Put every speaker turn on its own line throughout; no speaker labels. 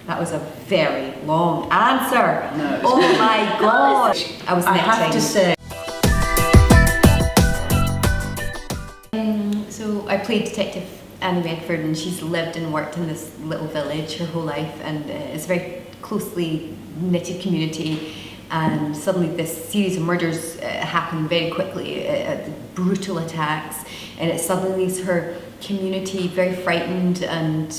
That was a very long answer.
No,
oh my God. I
have to say.
So I played Detective Annie Medford, and she's lived and worked in this little village her whole life, and it's a very closely knitted community. And suddenly this series of murders happen very quickly, brutal attacks, and it suddenly leaves her community very frightened and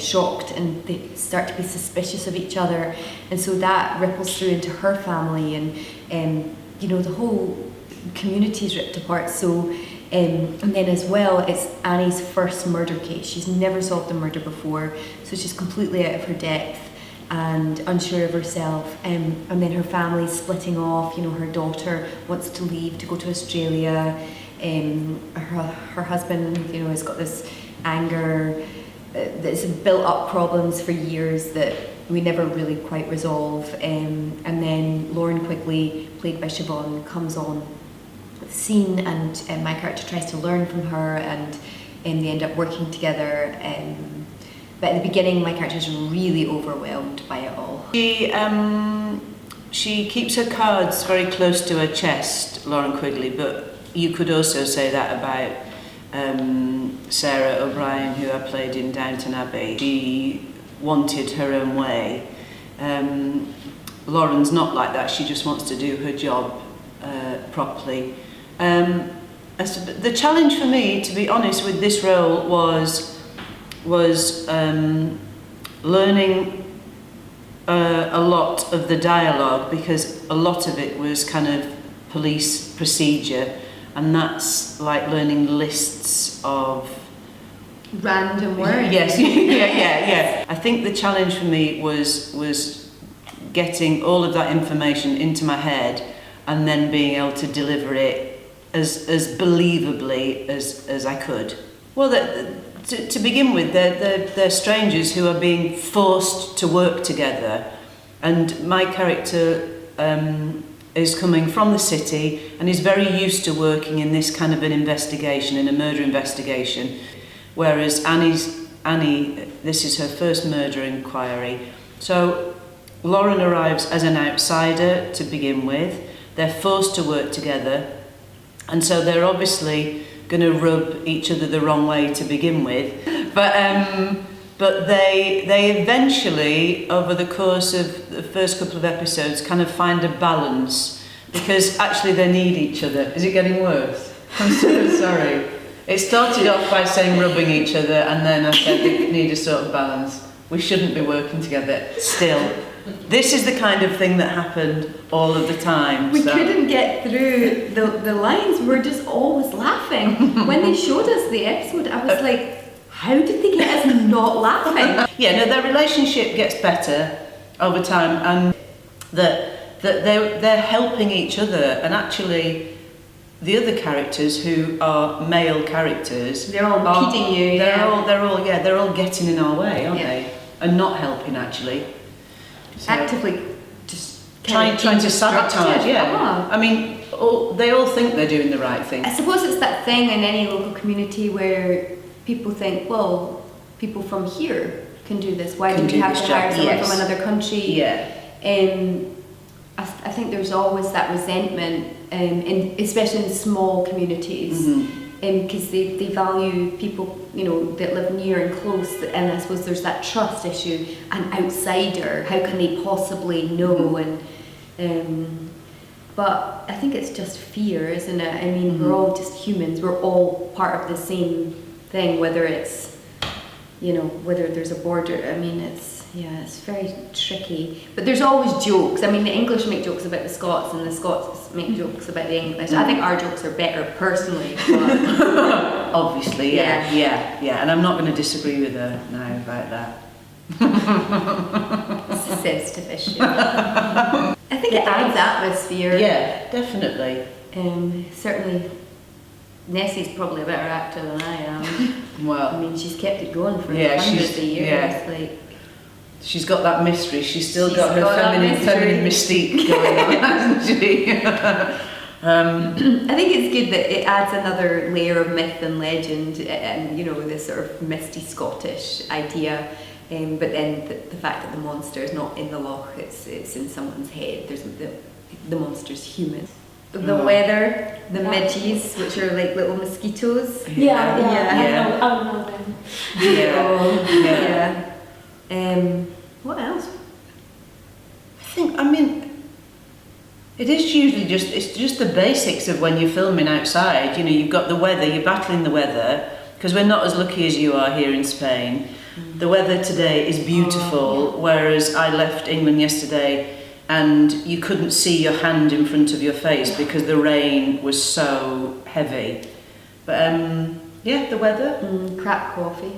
shocked, and they start to be suspicious of each other, and so that ripples through into her family, and you know, the whole community is ripped apart. So and then as well, it's Annie's first murder case. She's never solved a murder before, so she's completely out of her depth and unsure of herself, and then her family's splitting off. You know, her daughter wants to leave to go to Australia. Her husband, you know, has got this anger that's built up problems for years that we never really quite resolve. And then Lauren Quigley, played by Siobhan, comes on the scene, and my character tries to learn from her, and they end up working together. But at the beginning, my character is really overwhelmed by it all.
She keeps her cards very close to her chest, Lauren Quigley, but you could also say that about Sarah O'Brien, who I played in Downton Abbey. She wanted her own way. Lauren's not like that. She just wants to do her job properly. The challenge for me, to be honest, with this role was learning a lot of the dialogue, because a lot of it was kind of police procedure, and that's like learning lists of
random words.
Yes, yeah. I think the challenge for me was getting all of that information into my head, and then being able to deliver it as believably as I could. Well, to begin with, they're strangers who are being forced to work together, and my character is coming from the city and is very used to working in this kind of an investigation, in a murder investigation, whereas Annie, this is her first murder inquiry. So Lauren arrives as an outsider to begin with. They're forced to work together, and so they're obviously going to rub each other the wrong way to begin with, but they eventually, over the course of the first couple of episodes, kind of find a balance, because actually they need each other. Is it getting worse? I'm so sorry. It started off by saying rubbing each other, and then I said they need a sort of balance. We shouldn't be working together still. This is the kind of thing that happened all of the time.
We couldn't get through the lines. We were just always laughing. When they showed us the episode, I was like, how did they get us not laughing?
Yeah, no, their relationship gets better over time, and that they're helping each other, and actually the other characters, who are male characters,
they're all feeding you.
They're all getting in our way, aren't they? And not helping, actually. So
actively just
trying to sabotage. I mean, they all think they're doing the right thing.
I suppose it's that thing in any local community where people think, well, people from here can do this. Why do we have to hire someone from another country?
Yeah.
I think there's always that resentment, especially in small communities.
Mm-hmm.
Because they value people, you know, that live near and close, and I suppose there's that trust issue. An outsider, how can they possibly know?
Mm-hmm.
And but I think it's just fear, isn't it? I mean, we're all just humans. We're all part of the same thing, whether it's, you know, whether there's a border. I mean, it's very tricky. But there's always jokes. I mean, the English make jokes about the Scots, and the Scots make jokes about the English. I think our jokes are better, personally. But
obviously, yeah. And I'm not going to disagree with her now about that.
It's a sensitive issue. I think it adds atmosphere.
Yeah, definitely.
Certainly, Nessie's probably a better actor than I am.
Well,
I mean, she's kept it going for hundreds of years.
Yeah.
Like,
she's got that mystery. She's got her feminine mystique going on, hasn't she?
I think it's good that it adds another layer of myth and legend, and you know, this sort of misty Scottish idea. But then the fact that the monster is not in the loch, it's in someone's head. There's the monster's human. The weather, the midges, which are like little mosquitoes.
Yeah. I don't know them.
Yeah. What else?
I mean, it is usually just the basics of when you're filming outside. You know, you've got the weather, you're battling the weather, because we're not as lucky as you are here in Spain. The weather today is beautiful, whereas I left England yesterday and you couldn't see your hand in front of your face because the rain was so heavy. But the weather.
Crap coffee.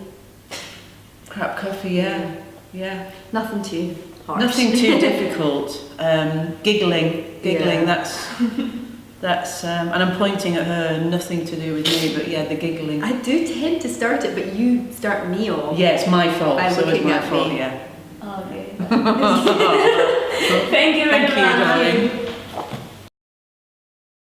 Crap coffee, yeah.
Nothing too harsh.
Nothing too difficult. Giggling.
Yeah.
That's and I'm pointing at her. Nothing to do with me, but yeah, the giggling.
I do tend to start it, but you start me off.
Yeah, it's my fault.
By
So it's
looking
my
at
fault.
me.
Yeah.
Okay. Thank you very much.
Thank you, darling.